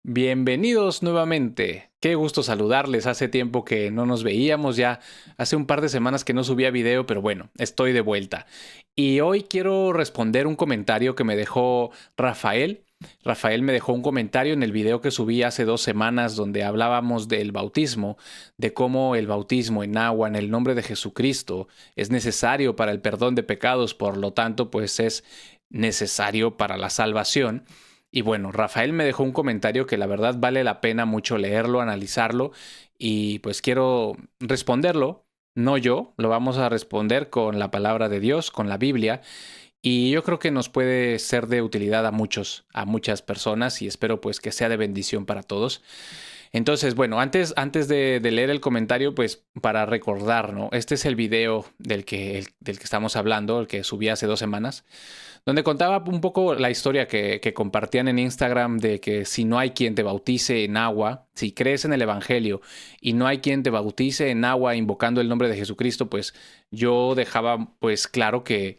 Bienvenidos nuevamente. Qué gusto saludarles. Hace tiempo que no nos veíamos, ya hace un par de semanas que no subía video, pero bueno, estoy de vuelta. Y hoy quiero responder un comentario que me dejó Rafael. Rafael me dejó un comentario en el video que subí hace 2 semanas donde hablábamos del bautismo, de cómo el bautismo en agua en el nombre de Jesucristo es necesario para el perdón de pecados, por lo tanto, pues es necesario para la salvación. Y bueno, Rafael me dejó un comentario que la verdad vale la pena mucho leerlo, analizarlo y pues quiero responderlo. No yo, lo vamos a responder con la palabra de Dios, con la Biblia. Y yo creo que nos puede ser de utilidad a a muchas personas y espero pues que sea de bendición para todos. Entonces, bueno, antes de leer el comentario, pues para recordar, ¿no? Este es el video del que estamos hablando, el que subí hace 2 semanas, donde contaba un poco la historia que compartían en Instagram de que si no hay quien te bautice en agua, si crees en el Evangelio y no hay quien te bautice en agua invocando el nombre de Jesucristo, pues yo dejaba pues claro que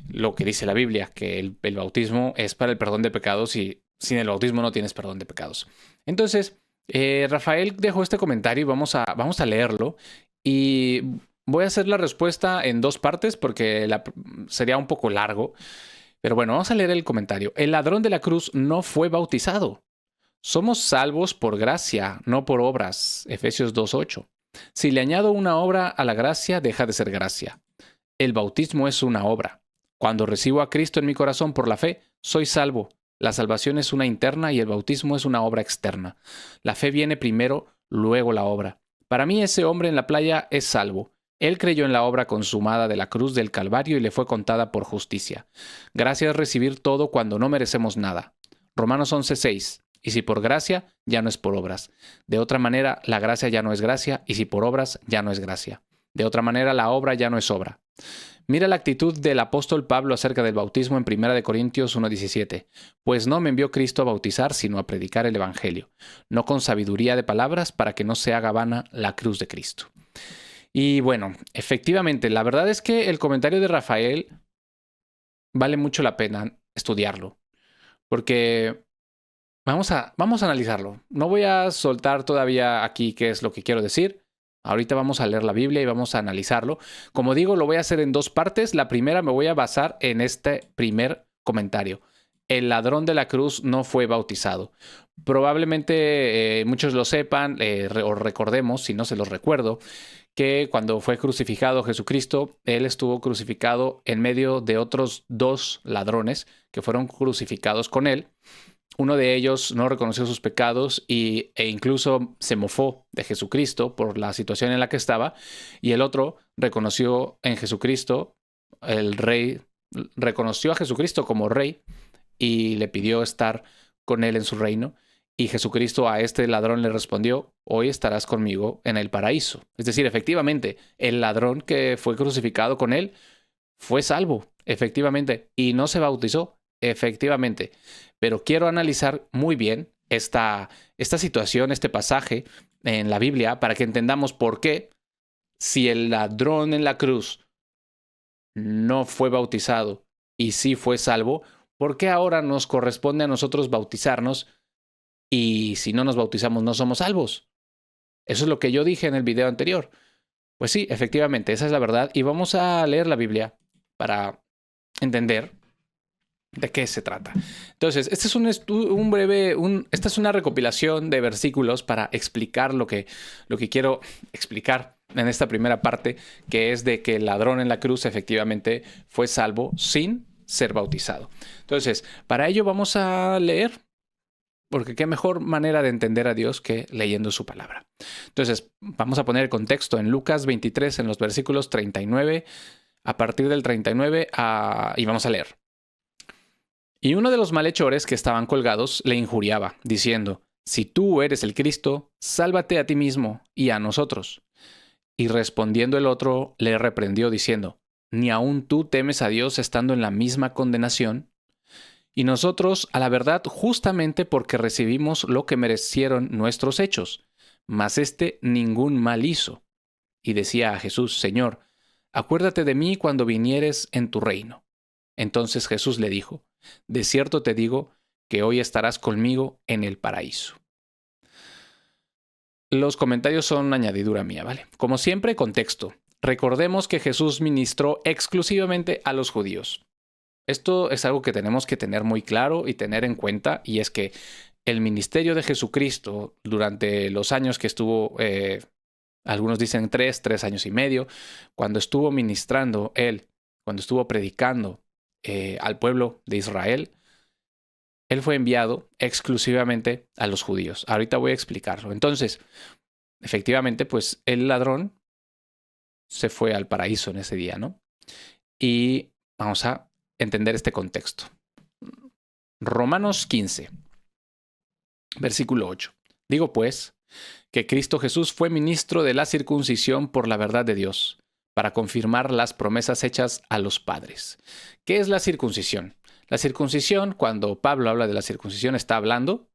lo que dice la Biblia, que el bautismo es para el perdón de pecados y sin el bautismo no tienes perdón de pecados. Entonces, Rafael dejó este comentario y vamos a leerlo y voy a hacer la respuesta en dos partes porque sería un poco largo. Pero bueno, vamos a leer el comentario. El ladrón de la cruz no fue bautizado. Somos salvos por gracia, no por obras. Efesios 2:8. Si le añado una obra a la gracia, deja de ser gracia. El bautismo es una obra. Cuando recibo a Cristo en mi corazón por la fe, soy salvo. La salvación es una interna y el bautismo es una obra externa. La fe viene primero, luego la obra. Para mí ese hombre en la playa es salvo. Él creyó en la obra consumada de la cruz del Calvario y le fue contada por justicia. Gracia es recibir todo cuando no merecemos nada. Romanos 11:6. Y si por gracia, ya no es por obras. De otra manera, la gracia ya no es gracia, y si por obras, ya no es gracia. De otra manera, la obra ya no es obra. Mira la actitud del apóstol Pablo acerca del bautismo en 1 Corintios 1:17. Pues no me envió Cristo a bautizar, sino a predicar el Evangelio, no con sabiduría de palabras, para que no se haga vana la cruz de Cristo. Y bueno, efectivamente, la verdad es que el comentario de Rafael vale mucho la pena estudiarlo, porque vamos a analizarlo. No voy a soltar todavía aquí qué es lo que quiero decir. Ahorita vamos a leer la Biblia y vamos a analizarlo. Como digo, lo voy a hacer en dos partes. La primera me voy a basar en este primer comentario. El ladrón de la cruz no fue bautizado. Probablemente muchos lo sepan o recordemos, si no se los recuerdo, que cuando fue crucificado Jesucristo, él estuvo crucificado en medio de otros dos ladrones que fueron crucificados con él. Uno de ellos no reconoció sus pecados e incluso se mofó de Jesucristo por la situación en la que estaba, y el otro reconoció en Jesucristo, el rey, reconoció a Jesucristo como rey y le pidió estar con él en su reino. Y Jesucristo a este ladrón le respondió: hoy estarás conmigo en el paraíso. Es decir, efectivamente, el ladrón que fue crucificado con él fue salvo, efectivamente, y no se bautizó, efectivamente. Pero quiero analizar muy bien esta situación, este pasaje en la Biblia, para que entendamos por qué, si el ladrón en la cruz no fue bautizado y sí fue salvo, ¿por qué ahora nos corresponde a nosotros bautizarnos y si no nos bautizamos no somos salvos? Eso es lo que yo dije en el video anterior. Pues sí, efectivamente, esa es la verdad. Y vamos a leer la Biblia para entender de qué se trata. Entonces, este es esta es una recopilación de versículos para explicar lo que quiero explicar en esta primera parte, que es de que el ladrón en la cruz efectivamente fue salvo sin ser bautizado. Entonces, para ello vamos a leer, porque qué mejor manera de entender a Dios que leyendo su palabra. Entonces, vamos a poner el contexto en Lucas 23, en los versículos 39, a partir del 39, y vamos a leer. Y uno de los malhechores que estaban colgados le injuriaba, diciendo: si tú eres el Cristo, sálvate a ti mismo y a nosotros. Y respondiendo el otro, le reprendió, diciendo: ¿ni aun tú temes a Dios estando en la misma condenación? Y nosotros, a la verdad, justamente porque recibimos lo que merecieron nuestros hechos, mas éste ningún mal hizo. Y decía a Jesús: Señor, acuérdate de mí cuando vinieres en tu reino. Entonces Jesús le dijo: de cierto te digo que hoy estarás conmigo en el paraíso. Los comentarios son añadidura mía, ¿vale? Como siempre, contexto. Recordemos que Jesús ministró exclusivamente a los judíos. Esto es algo que tenemos que tener muy claro y tener en cuenta, y es que el ministerio de Jesucristo durante los años que estuvo, algunos dicen 3 años y medio, cuando estuvo ministrando él, cuando estuvo predicando al pueblo de Israel, él fue enviado exclusivamente a los judíos. Ahorita voy a explicarlo. Entonces, efectivamente, pues el ladrón se fue al paraíso en ese día, ¿no? Y vamos a entender este contexto. Romanos 15, versículo 8. Digo pues, que Cristo Jesús fue ministro de la circuncisión por la verdad de Dios, para confirmar las promesas hechas a los padres. ¿Qué es la circuncisión? La circuncisión, cuando Pablo habla de la circuncisión, está hablando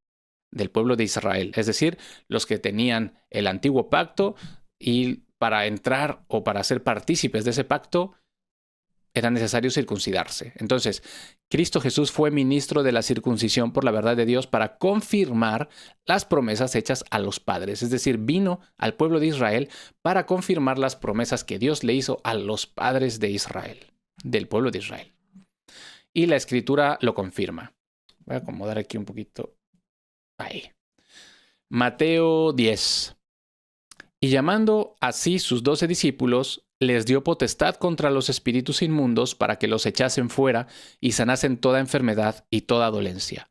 del pueblo de Israel, es decir, los que tenían el antiguo pacto, y para entrar o para ser partícipes de ese pacto era necesario circuncidarse. Entonces, Cristo Jesús fue ministro de la circuncisión por la verdad de Dios para confirmar las promesas hechas a los padres. Es decir, vino al pueblo de Israel para confirmar las promesas que Dios le hizo a los padres de Israel, del pueblo de Israel. Y la Escritura lo confirma. Voy a acomodar aquí un poquito. Ahí. Mateo 10. Y llamando así sus 12 discípulos, les dio potestad contra los espíritus inmundos para que los echasen fuera y sanasen toda enfermedad y toda dolencia.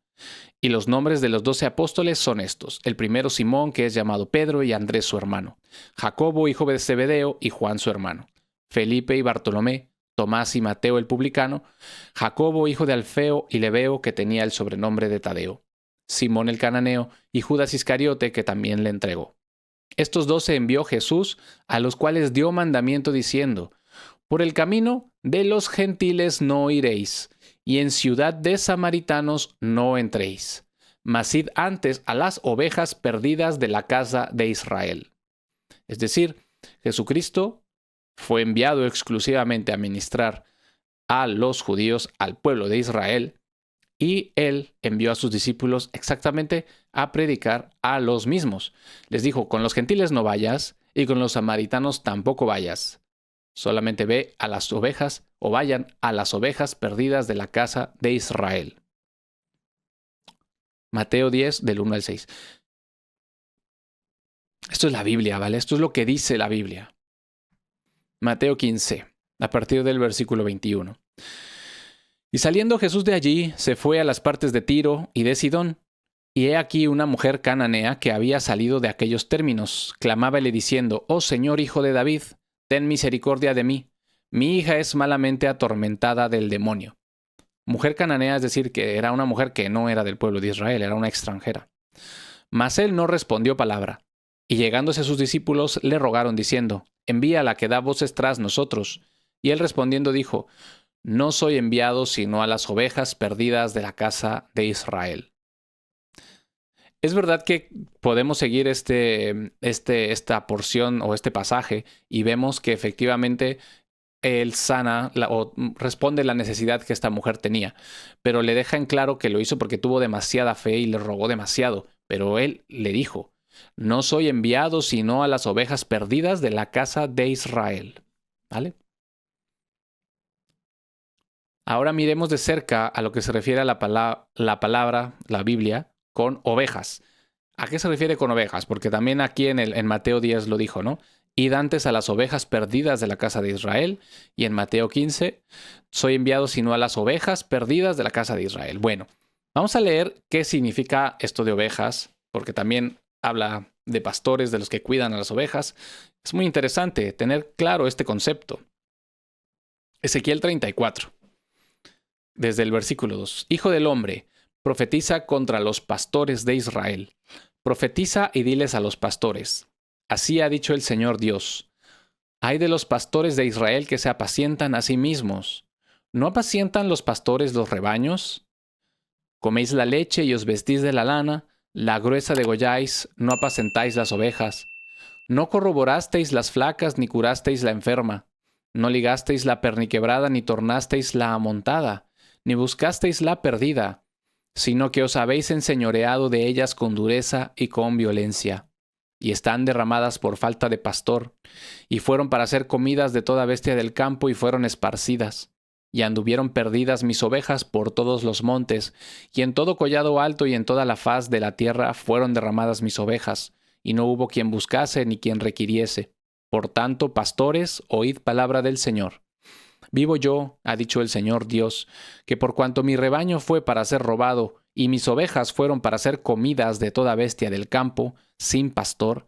Y los nombres de los 12 apóstoles son estos: el primero Simón, que es llamado Pedro, y Andrés su hermano; Jacobo, hijo de Zebedeo, y Juan su hermano; Felipe y Bartolomé; Tomás y Mateo el publicano; Jacobo, hijo de Alfeo, y Lebeo, que tenía el sobrenombre de Tadeo; Simón el cananeo, y Judas Iscariote, que también le entregó. Estos 12 envió Jesús, a los cuales dio mandamiento diciendo: por el camino de los gentiles no iréis, y en ciudad de samaritanos no entréis, mas id antes a las ovejas perdidas de la casa de Israel. Es decir, Jesucristo fue enviado exclusivamente a ministrar a los judíos, al pueblo de Israel, y él envió a sus discípulos exactamente a predicar a los mismos. Les dijo: con los gentiles no vayas, y con los samaritanos tampoco vayas. Solamente ve a las ovejas, o vayan a las ovejas perdidas de la casa de Israel. Mateo 10, del 1 al 6. Esto es la Biblia, ¿vale? Esto es lo que dice la Biblia. Mateo 15, a partir del versículo 21. Y saliendo Jesús de allí, se fue a las partes de Tiro y de Sidón. Y he aquí una mujer cananea que había salido de aquellos términos, clamábale diciendo: oh Señor, hijo de David, ten misericordia de mí. Mi hija es malamente atormentada del demonio. Mujer cananea, es decir, que era una mujer que no era del pueblo de Israel, era una extranjera. Mas él no respondió palabra. Y llegándose a sus discípulos, le rogaron diciendo: envíala, que da voces tras nosotros. Y él respondiendo dijo: no soy enviado sino a las ovejas perdidas de la casa de Israel. Es verdad que podemos seguir esta porción o este pasaje y vemos que efectivamente él sana o responde la necesidad que esta mujer tenía, pero le deja en claro que lo hizo porque tuvo demasiada fe y le rogó demasiado. Pero él le dijo: no soy enviado sino a las ovejas perdidas de la casa de Israel. ¿Vale? Ahora miremos de cerca a lo que se refiere a la palabra, la Biblia, con ovejas. ¿A qué se refiere con ovejas? Porque también aquí en Mateo 10 lo dijo, ¿no? Id antes a las ovejas perdidas de la casa de Israel. Y en Mateo 15, soy enviado sino a las ovejas perdidas de la casa de Israel. Bueno, vamos a leer qué significa esto de ovejas, porque también habla de pastores, de los que cuidan a las ovejas. Es muy interesante tener claro este concepto. Ezequiel 34. Desde el versículo 2. Hijo del hombre, profetiza contra los pastores de Israel. Profetiza y diles a los pastores: así ha dicho el Señor Dios. Ay de los pastores de Israel que se apacientan a sí mismos. ¿No apacientan los pastores los rebaños? Coméis la leche y os vestís de la lana, la gruesa degolláis, no apacentáis las ovejas. No corroborasteis las flacas ni curasteis la enferma. No ligasteis la perniquebrada ni tornasteis la amontada, ni buscasteis la perdida. sino que os habéis enseñoreado de ellas con dureza y con violencia, y están derramadas por falta de pastor, y fueron para ser comidas de toda bestia del campo y fueron esparcidas. Y anduvieron perdidas mis ovejas por todos los montes, y en todo collado alto y en toda la faz de la tierra fueron derramadas mis ovejas, y no hubo quien buscase ni quien requiriese. Por tanto, pastores, oíd palabra del Señor. Vivo yo, ha dicho el Señor Dios, que por cuanto mi rebaño fue para ser robado, y mis ovejas fueron para ser comidas de toda bestia del campo, sin pastor,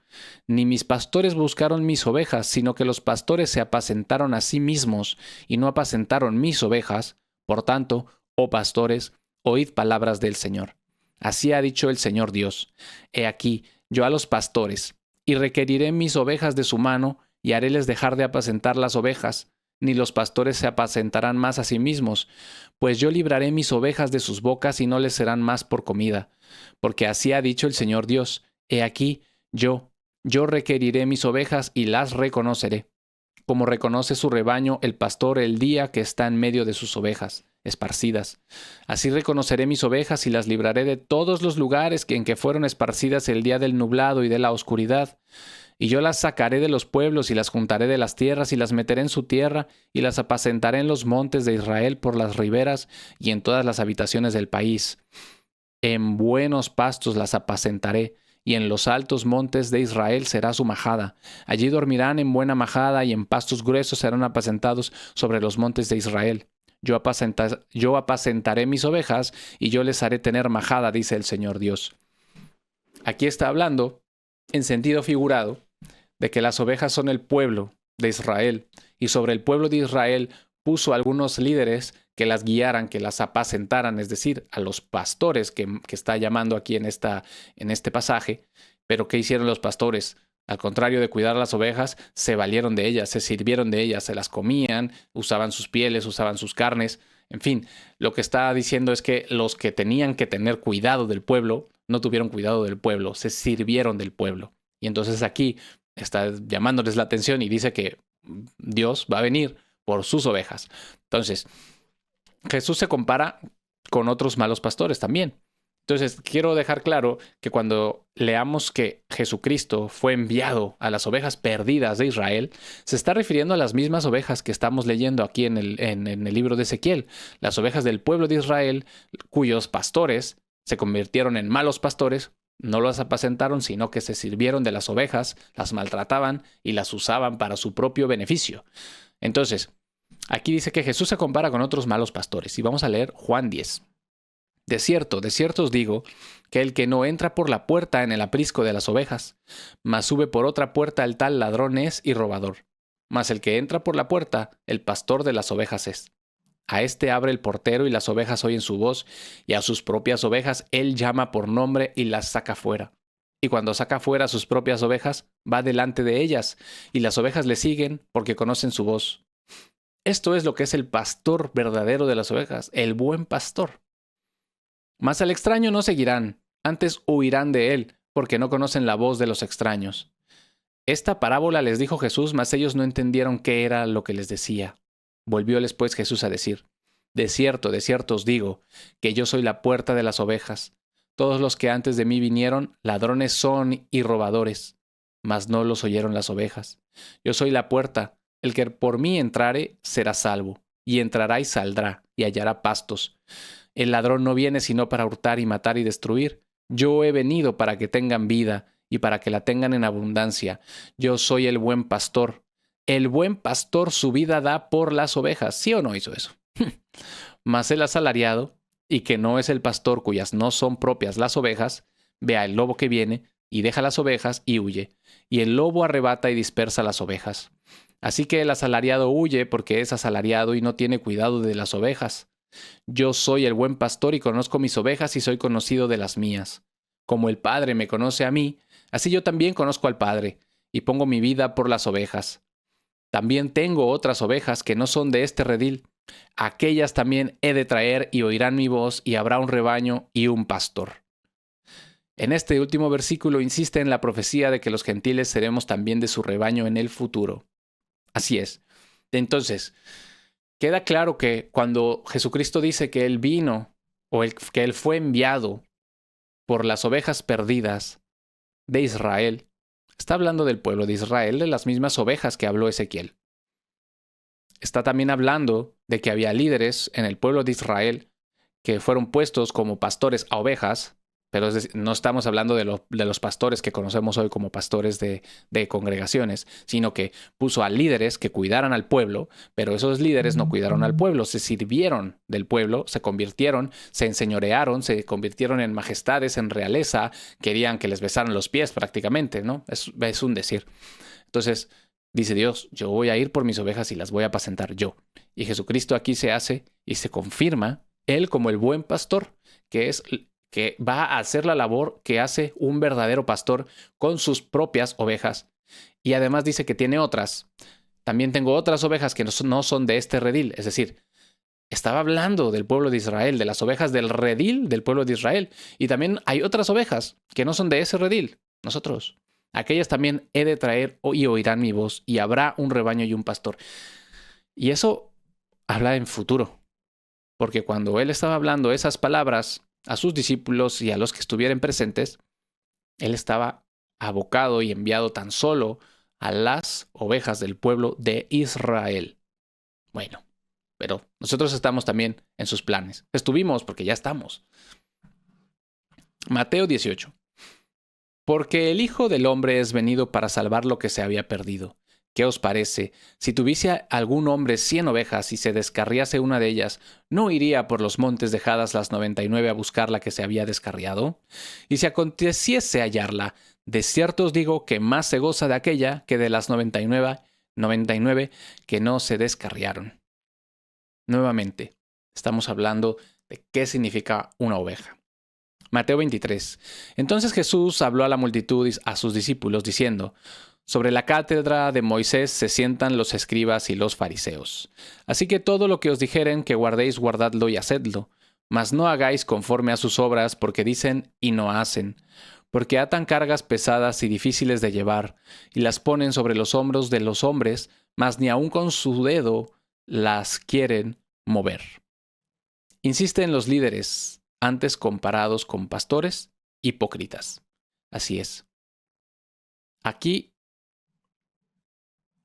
ni mis pastores buscaron mis ovejas, sino que los pastores se apacentaron a sí mismos, y no apacentaron mis ovejas. Por tanto, oh pastores, oíd palabras del Señor. Así ha dicho el Señor Dios. He aquí, yo a los pastores, y requeriré mis ovejas de su mano, y haréles dejar de apacentar las ovejas, ni los pastores se apacentarán más a sí mismos, pues yo libraré mis ovejas de sus bocas y no les serán más por comida. Porque así ha dicho el Señor Dios, he aquí, yo requeriré mis ovejas y las reconoceré, como reconoce su rebaño el pastor el día que está en medio de sus ovejas, esparcidas. Así reconoceré mis ovejas y las libraré de todos los lugares en que fueron esparcidas el día del nublado y de la oscuridad. Y yo las sacaré de los pueblos y las juntaré de las tierras y las meteré en su tierra y las apacentaré en los montes de Israel por las riberas y en todas las habitaciones del país. En buenos pastos las apacentaré y en los altos montes de Israel será su majada. Allí dormirán en buena majada y en pastos gruesos serán apacentados sobre los montes de Israel. Yo apacentaré mis ovejas y yo les haré tener majada, dice el Señor Dios. Aquí está hablando, en sentido figurado, de que las ovejas son el pueblo de Israel, y sobre el pueblo de Israel puso algunos líderes que las guiaran, que las apacentaran, es decir, a los pastores que está llamando aquí en este pasaje. Pero ¿qué hicieron los pastores? Al contrario de cuidar las ovejas, se valieron de ellas, se sirvieron de ellas, se las comían, usaban sus pieles, usaban sus carnes. En fin, lo que está diciendo es que los que tenían que tener cuidado del pueblo no tuvieron cuidado del pueblo, se sirvieron del pueblo. Y entonces aquí está llamándoles la atención y dice que Dios va a venir por sus ovejas. Entonces, Jesús se compara con otros malos pastores también. Entonces, quiero dejar claro que cuando leamos que Jesucristo fue enviado a las ovejas perdidas de Israel, se está refiriendo a las mismas ovejas que estamos leyendo aquí en el libro de Ezequiel, las ovejas del pueblo de Israel, cuyos pastores se convirtieron en malos pastores. No las apacentaron, sino que se sirvieron de las ovejas, las maltrataban y las usaban para su propio beneficio. Entonces, aquí dice que Jesús se compara con otros malos pastores. Y vamos a leer Juan 10. De cierto os digo, que el que no entra por la puerta en el aprisco de las ovejas, mas sube por otra puerta, el tal ladrón es y robador. Mas el que entra por la puerta, el pastor de las ovejas es. A este abre el portero y las ovejas oyen su voz, y a sus propias ovejas él llama por nombre y las saca fuera. Y cuando saca fuera sus propias ovejas, va delante de ellas, y las ovejas le siguen porque conocen su voz. Esto es lo que es el pastor verdadero de las ovejas, el buen pastor. Mas al extraño no seguirán, antes huirán de él, porque no conocen la voz de los extraños. Esta parábola les dijo Jesús, mas ellos no entendieron qué era lo que les decía. Volvióles pues Jesús a decir, de cierto os digo, que yo soy la puerta de las ovejas. Todos los que antes de mí vinieron, ladrones son y robadores, mas no los oyeron las ovejas. Yo soy la puerta, el que por mí entrare será salvo, y entrará y saldrá, y hallará pastos. El ladrón no viene sino para hurtar y matar y destruir. Yo he venido para que tengan vida, y para que la tengan en abundancia. Yo soy el buen pastor. El buen pastor su vida da por las ovejas. ¿Sí o no hizo eso? Mas el asalariado, y que no es el pastor cuyas no son propias las ovejas, ve al lobo que viene, y deja las ovejas y huye. Y el lobo arrebata y dispersa las ovejas. Así que el asalariado huye porque es asalariado y no tiene cuidado de las ovejas. Yo soy el buen pastor y conozco mis ovejas y soy conocido de las mías. Como el Padre me conoce a mí, así yo también conozco al Padre, y pongo mi vida por las ovejas. También tengo otras ovejas que no son de este redil. Aquellas también he de traer y oirán mi voz, y habrá un rebaño y un pastor. En este último versículo insiste en la profecía de que los gentiles seremos también de su rebaño en el futuro. Así es. Entonces, queda claro que cuando Jesucristo dice que Él vino o que él fue enviado por las ovejas perdidas de Israel, está hablando del pueblo de Israel, de las mismas ovejas que habló Ezequiel. Está también hablando de que había líderes en el pueblo de Israel que fueron puestos como pastores a ovejas, pero es decir, no estamos hablando de los pastores que conocemos hoy como pastores de congregaciones, sino que puso a líderes que cuidaran al pueblo, pero esos líderes no cuidaron al pueblo, se sirvieron del pueblo, se convirtieron, se enseñorearon, se convirtieron en majestades, en realeza, querían que les besaran los pies prácticamente, ¿no? Es un decir. Entonces, dice Dios, yo voy a ir por mis ovejas y las voy a apacentar yo. Y Jesucristo aquí se hace y se confirma él como el buen pastor, que va a hacer la labor que hace un verdadero pastor con sus propias ovejas. Y además dice que tiene otras. También tengo otras ovejas que no son de este redil. Es decir, estaba hablando del pueblo de Israel, de las ovejas del redil del pueblo de Israel. Y también hay otras ovejas que no son de ese redil. Nosotros. Aquellas también he de traer y oirán mi voz, y habrá un rebaño y un pastor. Y eso habla en futuro. Porque cuando él estaba hablando esas palabras a sus discípulos y a los que estuvieran presentes, él estaba abocado y enviado tan solo a las ovejas del pueblo de Israel. Bueno, pero nosotros estamos también en sus planes. Estuvimos porque ya estamos. Mateo 18. Porque el Hijo del Hombre es venido para salvar lo que se había perdido. ¿Qué os parece? Si tuviese algún hombre 100 ovejas y se descarriase una de ellas, ¿no iría por los montes dejadas las 99 a buscar la que se había descarriado? Y si aconteciese hallarla, de cierto os digo que más se goza de aquella que de las 99 que no se descarriaron. Nuevamente, estamos hablando de qué significa una oveja. Mateo 23. Entonces Jesús habló a la multitud y a sus discípulos diciendo: sobre la cátedra de Moisés se sientan los escribas y los fariseos. Así que todo lo que os dijeren que guardéis, guardadlo y hacedlo. Mas no hagáis conforme a sus obras, porque dicen y no hacen. Porque atan cargas pesadas y difíciles de llevar, y las ponen sobre los hombros de los hombres, mas ni aun con su dedo las quieren mover. Insiste en los líderes, antes comparados con pastores hipócritas. Así es. Aquí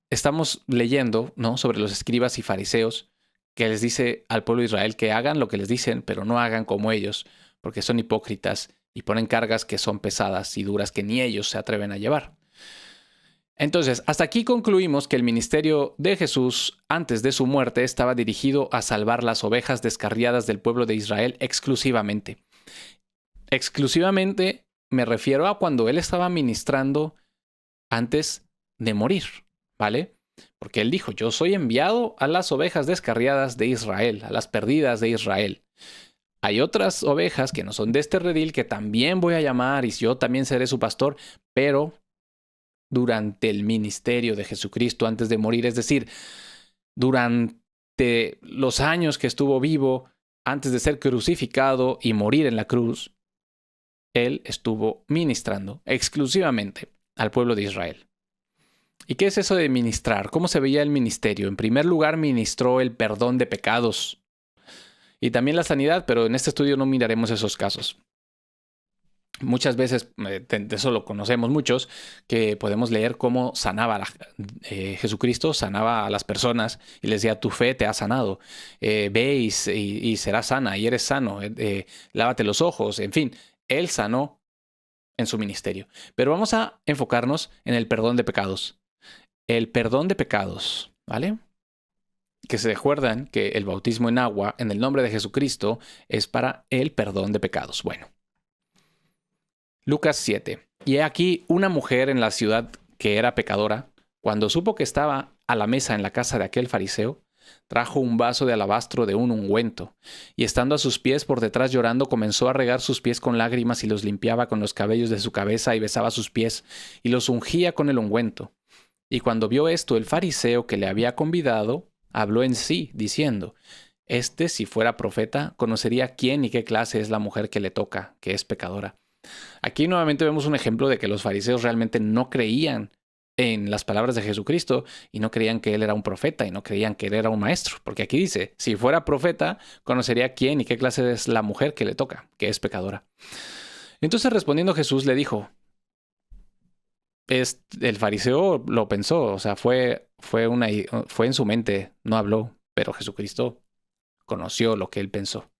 estamos leyendo, ¿no?, sobre los escribas y fariseos, que les dice al pueblo de Israel que hagan lo que les dicen, pero no hagan como ellos, porque son hipócritas y ponen cargas que son pesadas y duras que ni ellos se atreven a llevar. Entonces, hasta aquí concluimos que el ministerio de Jesús antes de su muerte estaba dirigido a salvar las ovejas descarriadas del pueblo de Israel exclusivamente. Exclusivamente me refiero a cuando él estaba ministrando antes de morir, ¿vale? Porque él dijo, yo soy enviado a las ovejas descarriadas de Israel, a las perdidas de Israel. Hay otras ovejas que no son de este redil que también voy a llamar y yo también seré su pastor, pero durante el ministerio de Jesucristo antes de morir, es decir, durante los años que estuvo vivo antes de ser crucificado y morir en la cruz, él estuvo ministrando exclusivamente al pueblo de Israel. ¿Y qué es eso de ministrar? ¿Cómo se veía el ministerio? En primer lugar, ministró el perdón de pecados y también la sanidad, pero en este estudio no miraremos esos casos. Muchas veces, de eso lo conocemos muchos, que podemos leer cómo sanaba Jesucristo sanaba a las personas y les decía, tu fe te ha sanado, ve y serás sana y eres sano, lávate los ojos, en fin, él sanó en su ministerio. Pero vamos a enfocarnos en el perdón de pecados. El perdón de pecados, ¿vale? Que se recuerdan que el bautismo en agua en el nombre de Jesucristo es para el perdón de pecados. Bueno. Lucas 7. Y he aquí una mujer en la ciudad que era pecadora, cuando supo que estaba a la mesa en la casa de aquel fariseo, trajo un vaso de alabastro de un ungüento, y estando a sus pies por detrás llorando, comenzó a regar sus pies con lágrimas y los limpiaba con los cabellos de su cabeza y besaba sus pies y los ungía con el ungüento. Y cuando vio esto el fariseo que le había convidado, habló en sí, diciendo, este, si fuera profeta, conocería quién y qué clase es la mujer que le toca, que es pecadora. Aquí nuevamente vemos un ejemplo de que los fariseos realmente no creían en las palabras de Jesucristo y no creían que él era un profeta y no creían que él era un maestro. Porque aquí dice, si fuera profeta, conocería quién y qué clase es la mujer que le toca, que es pecadora. Entonces respondiendo Jesús le dijo, el fariseo lo pensó, o sea, fue en su mente, no habló, pero Jesucristo conoció lo que él pensó.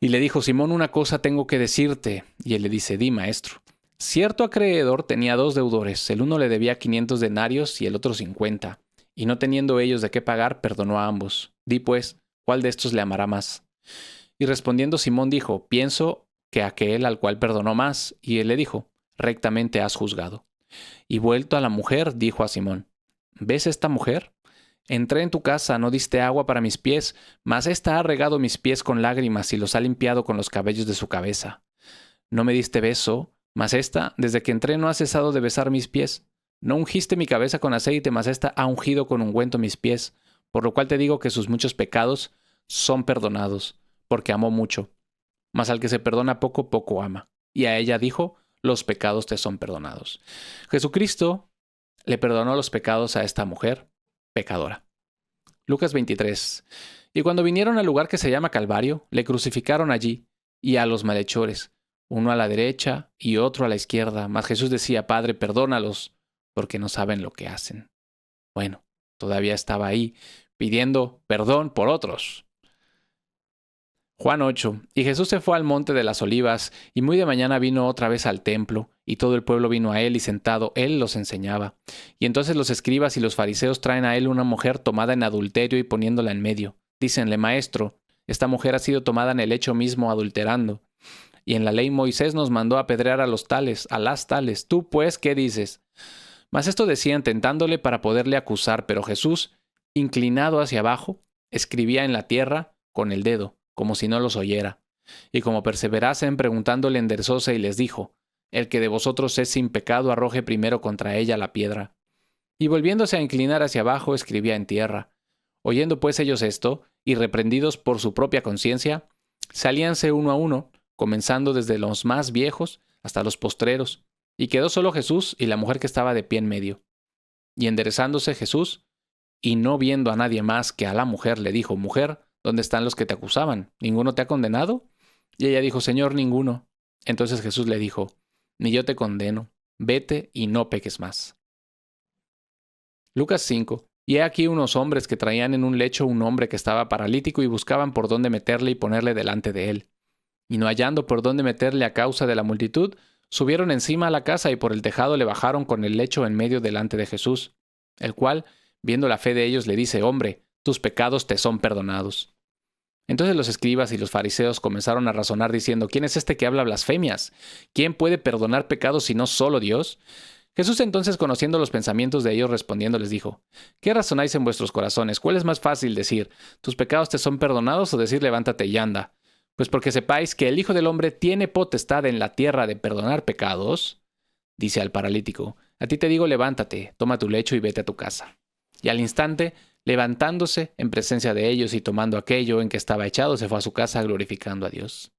Y le dijo, Simón, una cosa tengo que decirte. Y él le dice, di, maestro. Cierto acreedor tenía 2 deudores, el uno le debía 500 denarios y el otro 50. Y no teniendo ellos de qué pagar, perdonó a ambos. Di pues, ¿cuál de estos le amará más? Y respondiendo Simón dijo, pienso que aquel al cual perdonó más. Y él le dijo, rectamente has juzgado. Y vuelto a la mujer, dijo a Simón, ¿ves esta mujer? Entré en tu casa, no diste agua para mis pies, mas ésta ha regado mis pies con lágrimas y los ha limpiado con los cabellos de su cabeza. No me diste beso, mas ésta, desde que entré, no ha cesado de besar mis pies. No ungiste mi cabeza con aceite, mas ésta ha ungido con ungüento mis pies, por lo cual te digo que sus muchos pecados son perdonados, porque amó mucho. Mas al que se perdona poco, poco ama. Y a ella dijo, los pecados te son perdonados. Jesucristo le perdonó los pecados a esta mujer pecadora. Lucas 23. Y cuando vinieron al lugar que se llama Calvario, le crucificaron allí, y a los malhechores, uno a la derecha y otro a la izquierda. Mas Jesús decía, Padre, perdónalos, porque no saben lo que hacen. Bueno, todavía estaba ahí, pidiendo perdón por otros. Juan 8. Y Jesús se fue al monte de las olivas, y muy de mañana vino otra vez al templo, y todo el pueblo vino a él, y sentado él los enseñaba. Y entonces los escribas y los fariseos traen a él una mujer tomada en adulterio y poniéndola en medio. Dícenle, Maestro, esta mujer ha sido tomada en el hecho mismo adulterando. Y en la ley Moisés nos mandó apedrear a las tales. ¿Tú, pues, qué dices? Mas esto decían tentándole para poderle acusar, pero Jesús, inclinado hacia abajo, escribía en la tierra con el dedo, como si no los oyera. Y como perseverasen preguntándole, enderezóse y les dijo, el que de vosotros es sin pecado arroje primero contra ella la piedra. Y volviéndose a inclinar hacia abajo, escribía en tierra. Oyendo pues ellos esto, y reprendidos por su propia conciencia, salíanse uno a uno, comenzando desde los más viejos hasta los postreros, y quedó solo Jesús y la mujer que estaba de pie en medio. Y enderezándose Jesús, y no viendo a nadie más que a la mujer, le dijo, Mujer, ¿dónde están los que te acusaban? ¿Ninguno te ha condenado? Y ella dijo, Señor, ninguno. Entonces Jesús le dijo, ni yo te condeno, vete y no peques más. Lucas 5. Y he aquí unos hombres que traían en un lecho un hombre que estaba paralítico y buscaban por dónde meterle y ponerle delante de él. Y no hallando por dónde meterle a causa de la multitud, subieron encima a la casa y por el tejado le bajaron con el lecho en medio delante de Jesús, el cual, viendo la fe de ellos, le dice, Hombre, tus pecados te son perdonados. Entonces los escribas y los fariseos comenzaron a razonar diciendo, ¿quién es este que habla blasfemias? ¿Quién puede perdonar pecados sino solo Dios? Jesús entonces, conociendo los pensamientos de ellos, respondiendo les dijo, ¿qué razonáis en vuestros corazones? ¿Cuál es más fácil decir, tus pecados te son perdonados o decir, levántate y anda? Pues porque sepáis que el Hijo del Hombre tiene potestad en la tierra de perdonar pecados, dice al paralítico, a ti te digo, levántate, toma tu lecho y vete a tu casa. Y al instante, levantándose en presencia de ellos y tomando aquello en que estaba echado, se fue a su casa glorificando a Dios.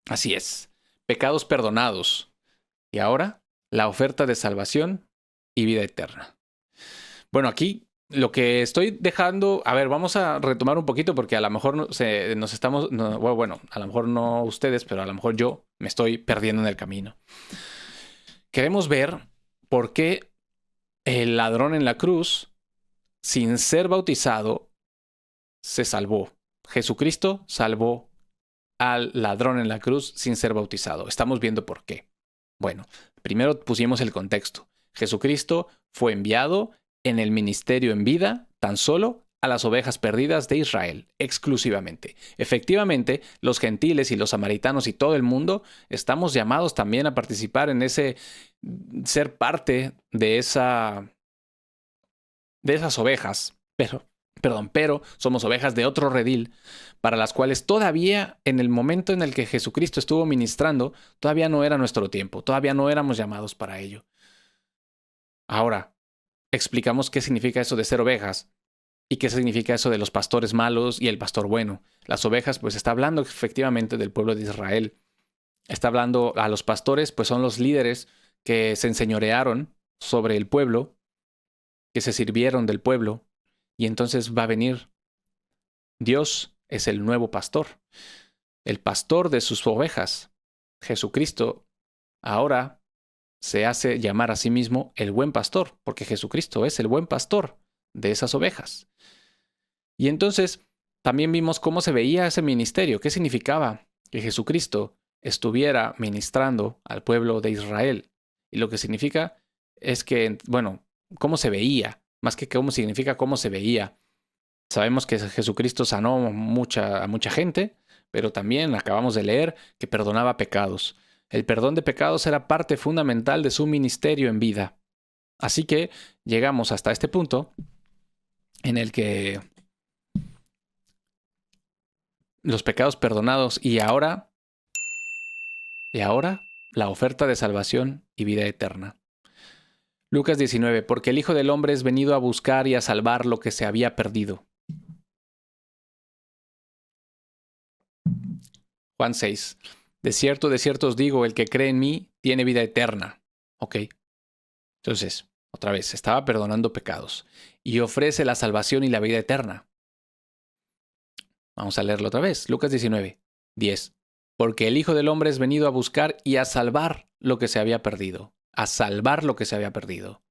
Así es, pecados perdonados. Y ahora, la oferta de salvación y vida eterna. Bueno, aquí lo que estoy dejando, a ver, vamos a retomar un poquito porque a lo mejor nos estamos, bueno, a lo mejor no ustedes, pero a lo mejor yo me estoy perdiendo en el camino. Queremos ver por qué el ladrón en la cruz, sin ser bautizado, se salvó. Jesucristo salvó al ladrón en la cruz sin ser bautizado. Estamos viendo por qué. Bueno, primero pusimos el contexto. Jesucristo fue enviado en el ministerio en vida tan solo a las ovejas perdidas de Israel, exclusivamente. Efectivamente, los gentiles y los samaritanos y todo el mundo estamos llamados también a participar en ese, ser parte de esas ovejas, pero somos ovejas de otro redil, para las cuales todavía en el momento en el que Jesucristo estuvo ministrando, todavía no era nuestro tiempo, todavía no éramos llamados para ello. Ahora, explicamos qué significa eso de ser ovejas y qué significa eso de los pastores malos y el pastor bueno. Las ovejas, pues está hablando efectivamente del pueblo de Israel. Está hablando a los pastores, pues son los líderes que se enseñorearon sobre el pueblo, que se sirvieron del pueblo, y entonces va a venir. Dios es el nuevo pastor, el pastor de sus ovejas. Jesucristo ahora se hace llamar a sí mismo el buen pastor, porque Jesucristo es el buen pastor de esas ovejas. Y entonces también vimos cómo se veía ese ministerio, qué significaba que Jesucristo estuviera ministrando al pueblo de Israel. Y lo que significa es que, bueno, cómo se veía, más que cómo significa cómo se veía. Sabemos que Jesucristo sanó a mucha gente, pero también acabamos de leer que perdonaba pecados. El perdón de pecados era parte fundamental de su ministerio en vida. Así que llegamos hasta este punto en el que los pecados perdonados y ahora la oferta de salvación y vida eterna. Lucas 19, porque el Hijo del Hombre es venido a buscar y a salvar lo que se había perdido. Juan 6, de cierto os digo, el que cree en mí tiene vida eterna. Ok. Entonces, otra vez, estaba perdonando pecados y ofrece la salvación y la vida eterna. Vamos a leerlo otra vez. Lucas 19, 10. Porque el Hijo del Hombre es venido a buscar y a salvar lo que se había perdido. A salvar lo que se había perdido.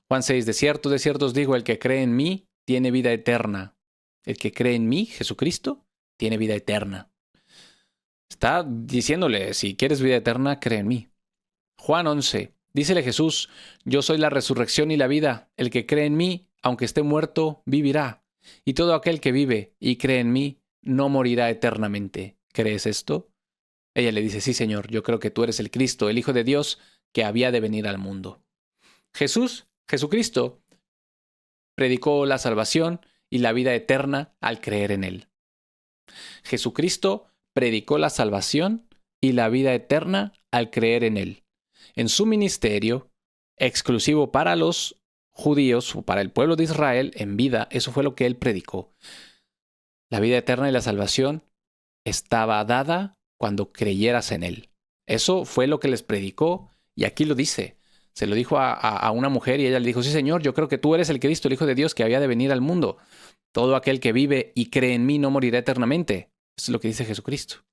Juan 6, de cierto os digo, el que cree en mí tiene vida eterna. El que cree en mí, Jesucristo, tiene vida eterna. Está diciéndole, si quieres vida eterna, cree en mí. Juan 11, dícele Jesús, yo soy la resurrección y la vida. El que cree en mí, aunque esté muerto, vivirá. Y todo aquel que vive y cree en mí, no morirá eternamente. ¿Crees esto? Ella le dice, sí, Señor, yo creo que tú eres el Cristo, el Hijo de Dios, que había de venir al mundo. Jesucristo, predicó la salvación y la vida eterna al creer en él. Jesucristo predicó la salvación y la vida eterna al creer en él. En su ministerio, exclusivo para los judíos o para el pueblo de Israel en vida, eso fue lo que él predicó. La vida eterna y la salvación estaba dada cuando creyeras en él. Eso fue lo que les predicó y aquí lo dice. Se lo dijo a una mujer y ella le dijo, sí, Señor, yo creo que tú eres el Cristo, el Hijo de Dios que había de venir al mundo. Todo aquel que vive y cree en mí no morirá eternamente. Eso es lo que dice Jesucristo.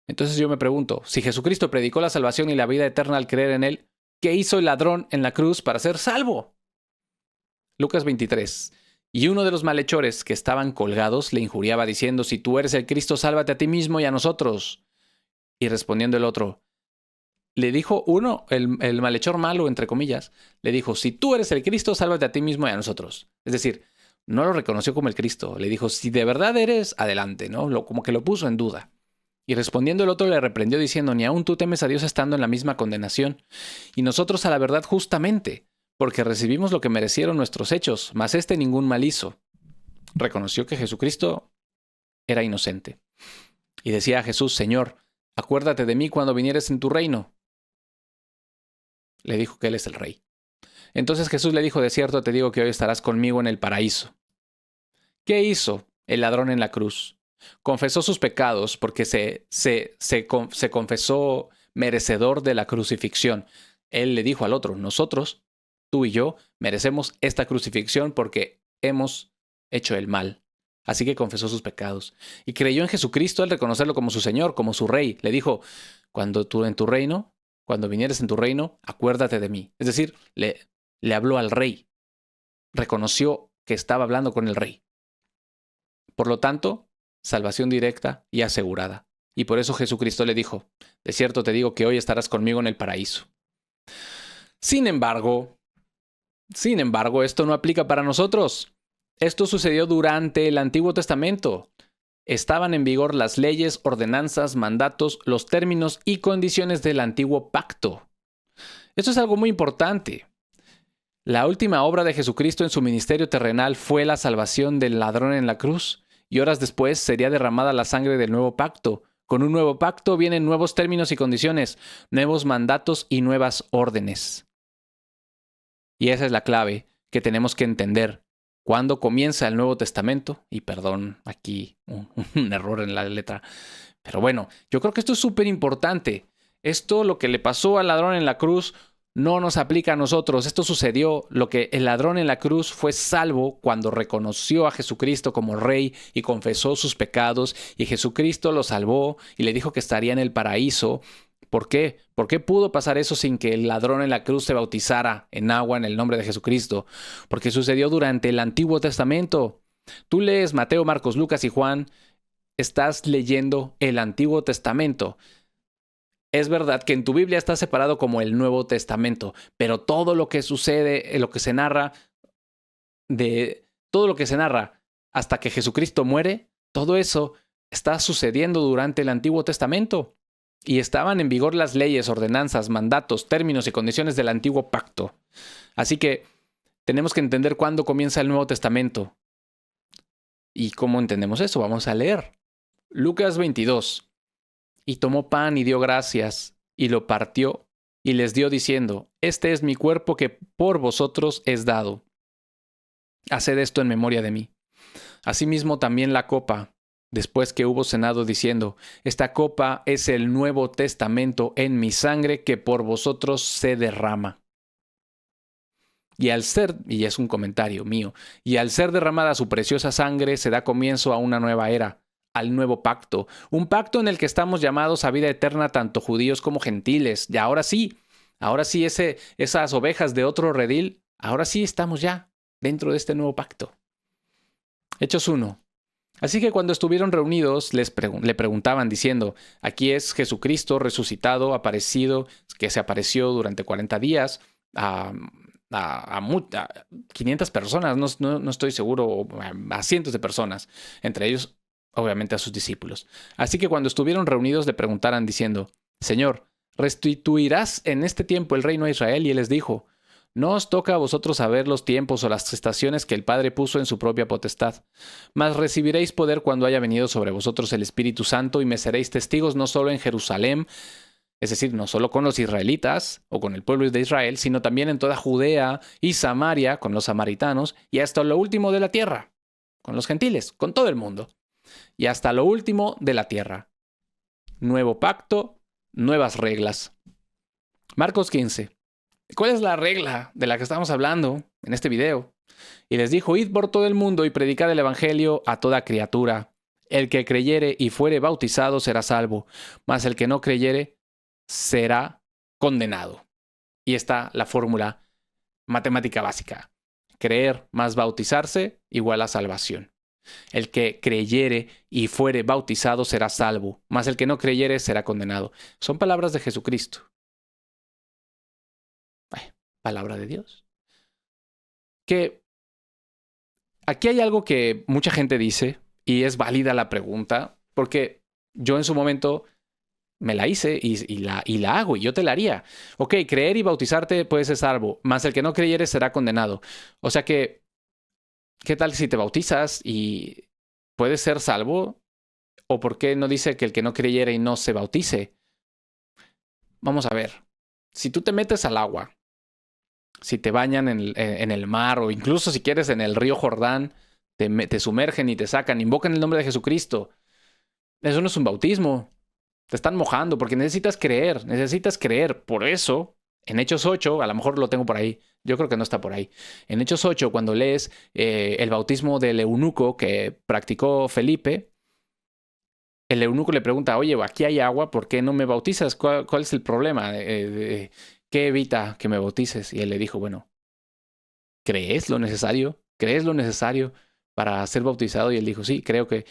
Entonces yo me pregunto, si Jesucristo predicó la salvación y la vida eterna al creer en él, ¿qué hizo el ladrón en la cruz para ser salvo? Lucas 23. Y uno de los malhechores que estaban colgados le injuriaba diciendo, si tú eres el Cristo, sálvate a ti mismo y a nosotros. Y respondiendo el otro, le dijo uno, el malhechor malo, entre comillas, le dijo, si tú eres el Cristo, sálvate a ti mismo y a nosotros. Es decir, no lo reconoció como el Cristo. Le dijo, si de verdad eres, adelante, ¿no? Como que lo puso en duda. Y respondiendo el otro le reprendió diciendo, ni aun tú temes a Dios estando en la misma condenación. Y nosotros a la verdad justamente, porque recibimos lo que merecieron nuestros hechos, mas este ningún mal hizo. Reconoció que Jesucristo era inocente. Y decía a Jesús, Señor, acuérdate de mí cuando vinieres en tu reino. Le dijo que él es el rey. Entonces Jesús le dijo, de cierto te digo que hoy estarás conmigo en el paraíso. ¿Qué hizo el ladrón en la cruz? Confesó sus pecados porque se confesó merecedor de la crucifixión. Él le dijo al otro, nosotros, tú y yo, merecemos esta crucifixión porque hemos hecho el mal. Así que confesó sus pecados. Y creyó en Jesucristo al reconocerlo como su Señor, como su Rey. Le dijo, cuando vinieres en tu reino, acuérdate de mí. Es decir, le habló al Rey. Reconoció que estaba hablando con el Rey. Por lo tanto, salvación directa y asegurada. Y por eso Jesucristo le dijo, de cierto te digo que hoy estarás conmigo en el paraíso. Sin embargo, esto no aplica para nosotros. Esto sucedió durante el Antiguo Testamento. Estaban en vigor las leyes, ordenanzas, mandatos, los términos y condiciones del antiguo pacto. Esto es algo muy importante. La última obra de Jesucristo en su ministerio terrenal fue la salvación del ladrón en la cruz, y horas después sería derramada la sangre del nuevo pacto. Con un nuevo pacto vienen nuevos términos y condiciones, nuevos mandatos y nuevas órdenes. Y esa es la clave que tenemos que entender. Cuando comienza el Nuevo Testamento, y perdón, aquí un error en la letra, pero bueno, yo creo que esto es súper importante. Esto, lo que le pasó al ladrón en la cruz, no nos aplica a nosotros. Esto sucedió, lo que el ladrón en la cruz fue salvo cuando reconoció a Jesucristo como Rey y confesó sus pecados, y Jesucristo lo salvó y le dijo que estaría en el paraíso. ¿Por qué? ¿Por qué pudo pasar eso sin que el ladrón en la cruz se bautizara en agua en el nombre de Jesucristo? Porque sucedió durante el Antiguo Testamento. Tú lees Mateo, Marcos, Lucas y Juan, estás leyendo el Antiguo Testamento. Es verdad que en tu Biblia está separado como el Nuevo Testamento, pero todo lo que sucede, lo que se narra, todo lo que se narra hasta que Jesucristo muere, todo eso está sucediendo durante el Antiguo Testamento. Y estaban en vigor las leyes, ordenanzas, mandatos, términos y condiciones del Antiguo Pacto. Así que tenemos que entender cuándo comienza el Nuevo Testamento. ¿Y cómo entendemos eso? Vamos a leer. Lucas 22. Y tomó pan y dio gracias, y lo partió, y les dio diciendo: Este es mi cuerpo que por vosotros es dado. Haced esto en memoria de mí. Asimismo también la copa, después que hubo cenado, diciendo: Esta copa es el Nuevo Testamento en mi sangre que por vosotros se derrama. Y es un comentario mío, y al ser derramada su preciosa sangre se da comienzo a una nueva era, al nuevo pacto, un pacto en el que estamos llamados a vida eterna tanto judíos como gentiles. Y ahora sí, esas ovejas de otro redil, ahora sí estamos ya dentro de este nuevo pacto. Hechos 1. Así que cuando estuvieron reunidos, le preguntaban diciendo: Aquí es Jesucristo resucitado, aparecido, que se apareció durante 40 días a 500 personas, no estoy seguro, a cientos de personas, entre ellos obviamente a sus discípulos. Así que cuando estuvieron reunidos le preguntaran diciendo: Señor, ¿restituirás en este tiempo el reino a Israel? Y él les dijo: No os toca a vosotros saber los tiempos o las estaciones que el Padre puso en su propia potestad, mas recibiréis poder cuando haya venido sobre vosotros el Espíritu Santo, y me seréis testigos no solo en Jerusalén, es decir, no solo con los israelitas o con el pueblo de Israel, sino también en toda Judea y Samaria, con los samaritanos, y hasta lo último de la tierra, con los gentiles, con todo el mundo, y hasta lo último de la tierra. Nuevo pacto, nuevas reglas. Marcos 15. ¿Cuál es la regla de la que estamos hablando en este video? Y les dijo: Id por todo el mundo y predicad el evangelio a toda criatura. El que creyere y fuere bautizado será salvo, mas el que no creyere será condenado. Y está la fórmula matemática básica. Creer más bautizarse igual a salvación. El que creyere y fuere bautizado será salvo, mas el que no creyere será condenado. Son palabras de Jesucristo. Palabra de Dios. Que aquí hay algo que mucha gente dice, y es válida la pregunta, porque yo en su momento me la hice y la hago, y yo te la haría. Ok, creer y bautizarte puede ser salvo, mas el que no creyere será condenado. O sea que, ¿qué tal si te bautizas y puedes ser salvo? ¿O por qué no dice que el que no creyere y no se bautice? Vamos a ver. Si tú te metes al agua, si te bañan en el mar, o incluso si quieres en el río Jordán, te sumergen y te sacan, invocan el nombre de Jesucristo. Eso no es un bautismo. Te están mojando porque necesitas creer. Por eso, en Hechos 8, a lo mejor lo tengo por ahí, yo creo que no está por ahí. En Hechos 8, cuando lees el bautismo del eunuco que practicó Felipe, el eunuco le pregunta: Oye, aquí hay agua, ¿por qué no me bautizas? ¿Cuál es el problema? ¿Qué evita que me bautices? Y él le dijo: Bueno, ¿crees lo necesario? ¿Crees lo necesario para ser bautizado? Y él dijo: Sí, creo que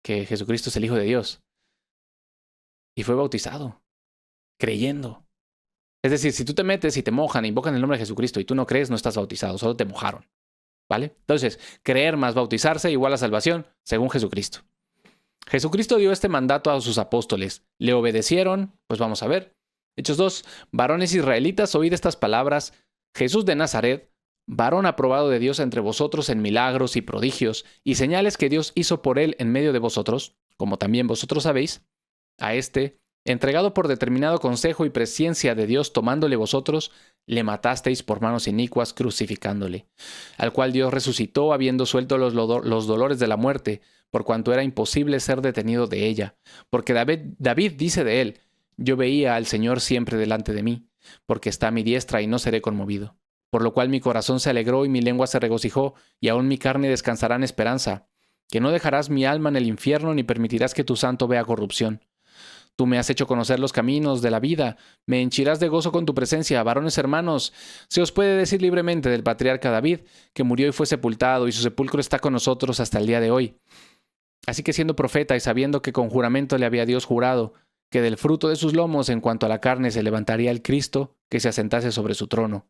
Jesucristo es el Hijo de Dios. Y fue bautizado, creyendo. Es decir, si tú te metes y te mojan e invocan el nombre de Jesucristo y tú no crees, no estás bautizado, solo te mojaron. ¿Vale? Entonces, creer más bautizarse igual a salvación, según Jesucristo. Jesucristo dio este mandato a sus apóstoles. ¿Le obedecieron? Pues vamos a ver. Hechos 2. Varones israelitas, oíd estas palabras. Jesús de Nazaret, varón aprobado de Dios entre vosotros en milagros y prodigios, y señales que Dios hizo por él en medio de vosotros, como también vosotros sabéis. A este, entregado por determinado consejo y presciencia de Dios, tomándole vosotros, le matasteis por manos inicuas, crucificándole. Al cual Dios resucitó, habiendo suelto los dolores de la muerte, por cuanto era imposible ser detenido de ella. Porque David dice de él: yo veía al Señor siempre delante de mí, porque está a mi diestra y no seré conmovido. Por lo cual mi corazón se alegró y mi lengua se regocijó, y aún mi carne descansará en esperanza, que no dejarás mi alma en el infierno ni permitirás que tu santo vea corrupción. Tú me has hecho conocer los caminos de la vida, me henchirás de gozo con tu presencia, varones hermanos. Se os puede decir libremente del patriarca David, que murió y fue sepultado, y su sepulcro está con nosotros hasta el día de hoy. Así que siendo profeta y sabiendo que con juramento le había Dios jurado, que del fruto de sus lomos en cuanto a la carne se levantaría el Cristo, que se asentase sobre su trono.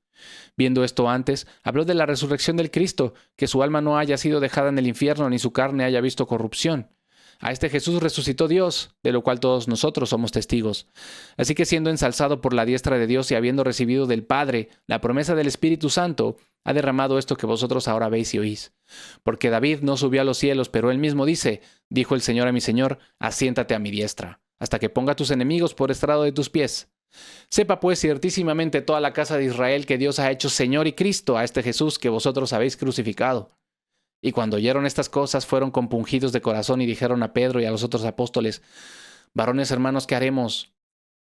Viendo esto antes, habló de la resurrección del Cristo, que su alma no haya sido dejada en el infierno, ni su carne haya visto corrupción. A este Jesús resucitó Dios, de lo cual todos nosotros somos testigos. Así que siendo ensalzado por la diestra de Dios y habiendo recibido del Padre la promesa del Espíritu Santo, ha derramado esto que vosotros ahora veis y oís. Porque David no subió a los cielos, pero él mismo dice, dijo el Señor a mi Señor, asiéntate a mi diestra, hasta que ponga a tus enemigos por estrado de tus pies. Sepa pues ciertísimamente toda la casa de Israel que Dios ha hecho Señor y Cristo a este Jesús que vosotros habéis crucificado. Y cuando oyeron estas cosas fueron compungidos de corazón y dijeron a Pedro y a los otros apóstoles, varones hermanos, ¿qué haremos?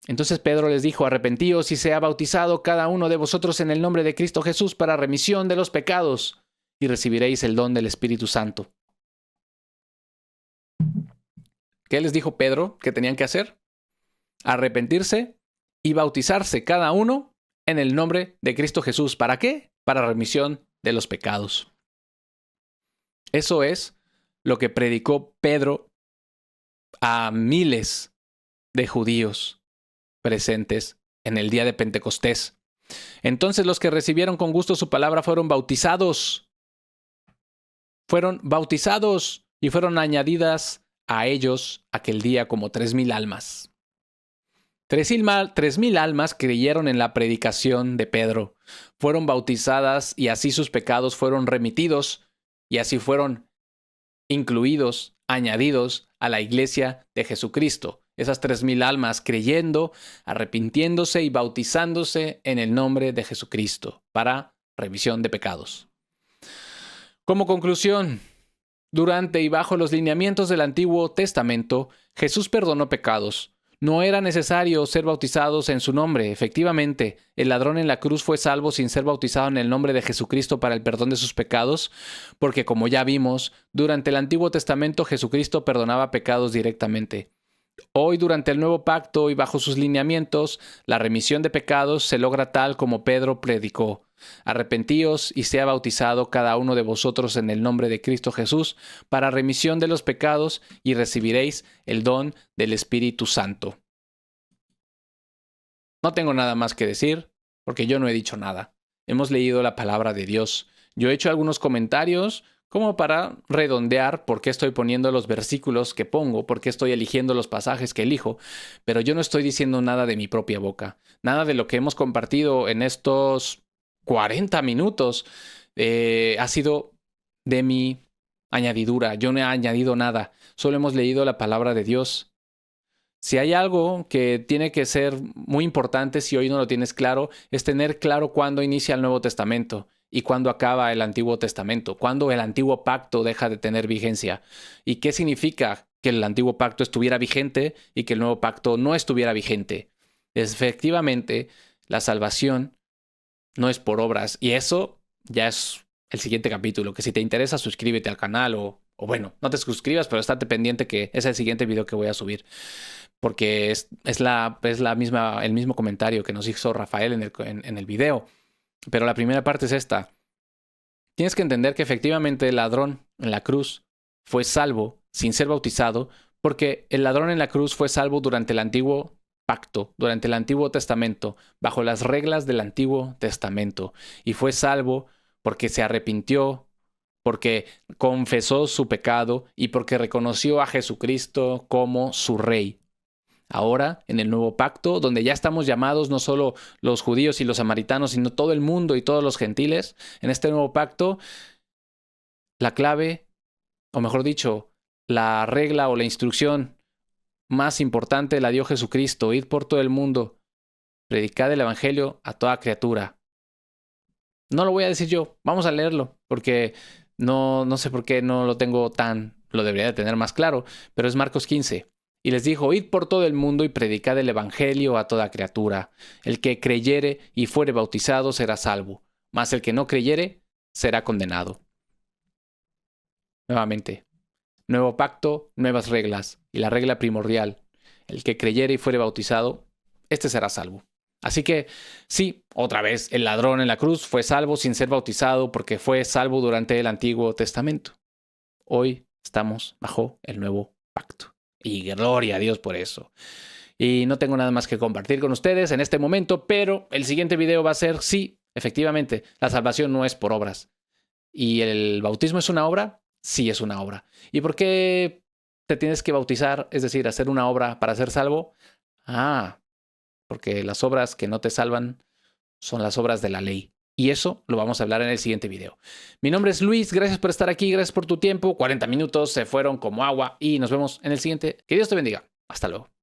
Entonces Pedro les dijo, arrepentíos y sea bautizado cada uno de vosotros en el nombre de Cristo Jesús para remisión de los pecados, y recibiréis el don del Espíritu Santo. ¿Qué les dijo Pedro que tenían que hacer? Arrepentirse y bautizarse cada uno en el nombre de Cristo Jesús. ¿Para qué? Para remisión de los pecados. Eso es lo que predicó Pedro a miles de judíos presentes en el día de Pentecostés. Entonces los que recibieron con gusto su palabra fueron bautizados. Fueron bautizados y fueron añadidas a ellos aquel día como 3,000 almas. 3,000 almas creyeron en la predicación de Pedro. Fueron bautizadas y así sus pecados fueron remitidos. Y así fueron incluidos, añadidos a la iglesia de Jesucristo. Esas 3,000 almas creyendo, arrepintiéndose y bautizándose en el nombre de Jesucristo para remisión de pecados. Como conclusión, durante y bajo los lineamientos del Antiguo Testamento, Jesús perdonó pecados. No era necesario ser bautizados en su nombre. Efectivamente, el ladrón en la cruz fue salvo sin ser bautizado en el nombre de Jesucristo para el perdón de sus pecados, porque como ya vimos, durante el Antiguo Testamento Jesucristo perdonaba pecados directamente. Hoy, durante el Nuevo Pacto y bajo sus lineamientos, la remisión de pecados se logra tal como Pedro predicó. Arrepentíos y sea bautizado cada uno de vosotros en el nombre de Cristo Jesús para remisión de los pecados y recibiréis el don del Espíritu Santo. No tengo nada más que decir, porque yo no he dicho nada. Hemos leído la palabra de Dios. Yo he hecho algunos comentarios como para redondear por qué estoy poniendo los versículos que pongo, por qué estoy eligiendo los pasajes que elijo, pero yo no estoy diciendo nada de mi propia boca. Nada de lo que hemos compartido en estos 40 minutos ha sido de mi añadidura. Yo no he añadido nada. Solo hemos leído la palabra de Dios. Si hay algo que tiene que ser muy importante, si hoy no lo tienes claro, es tener claro cuándo inicia el Nuevo Testamento y cuándo acaba el Antiguo Testamento, cuándo el Antiguo Pacto deja de tener vigencia. ¿Y qué significa que el Antiguo Pacto estuviera vigente y que el Nuevo Pacto no estuviera vigente? Efectivamente, la salvación no es por obras. Y eso ya es el siguiente capítulo, que si te interesa, suscríbete al canal o bueno, no te suscribas, pero estate pendiente que es el siguiente video que voy a subir. Porque es el mismo comentario que nos hizo Rafael en el video. Pero la primera parte es esta. Tienes que entender que efectivamente el ladrón en la cruz fue salvo sin ser bautizado, porque el ladrón en la cruz fue salvo durante el Antiguo Pacto, durante el Antiguo Testamento, bajo las reglas del Antiguo Testamento. Y fue salvo porque se arrepintió, porque confesó su pecado y porque reconoció a Jesucristo como su Rey. Ahora, en el Nuevo Pacto, donde ya estamos llamados no solo los judíos y los samaritanos, sino todo el mundo y todos los gentiles, en este Nuevo Pacto, la clave, o mejor dicho, la regla o la instrucción más importante la dio Jesucristo: id por todo el mundo, predicad el Evangelio a toda criatura. No lo voy a decir yo, vamos a leerlo, porque no sé por qué no lo tengo lo debería de tener más claro, pero es Marcos 15. Y les dijo, id por todo el mundo y predicad el evangelio a toda criatura. El que creyere y fuere bautizado será salvo, mas el que no creyere será condenado. Nuevamente, nuevo pacto, nuevas reglas. Y la regla primordial, el que creyere y fuere bautizado, este será salvo. Así que sí, otra vez, el ladrón en la cruz fue salvo sin ser bautizado porque fue salvo durante el Antiguo Testamento. Hoy estamos bajo el nuevo pacto. Y gloria a Dios por eso. Y no tengo nada más que compartir con ustedes en este momento, pero el siguiente video va a ser, sí, efectivamente, la salvación no es por obras. ¿Y el bautismo es una obra? Sí, es una obra. ¿Y por qué te tienes que bautizar, es decir, hacer una obra para ser salvo? Porque las obras que no te salvan son las obras de la ley. Y eso lo vamos a hablar en el siguiente video. Mi nombre es Luis, gracias por estar aquí, gracias por tu tiempo. 40 minutos se fueron como agua y nos vemos en el siguiente. Que Dios te bendiga. Hasta luego.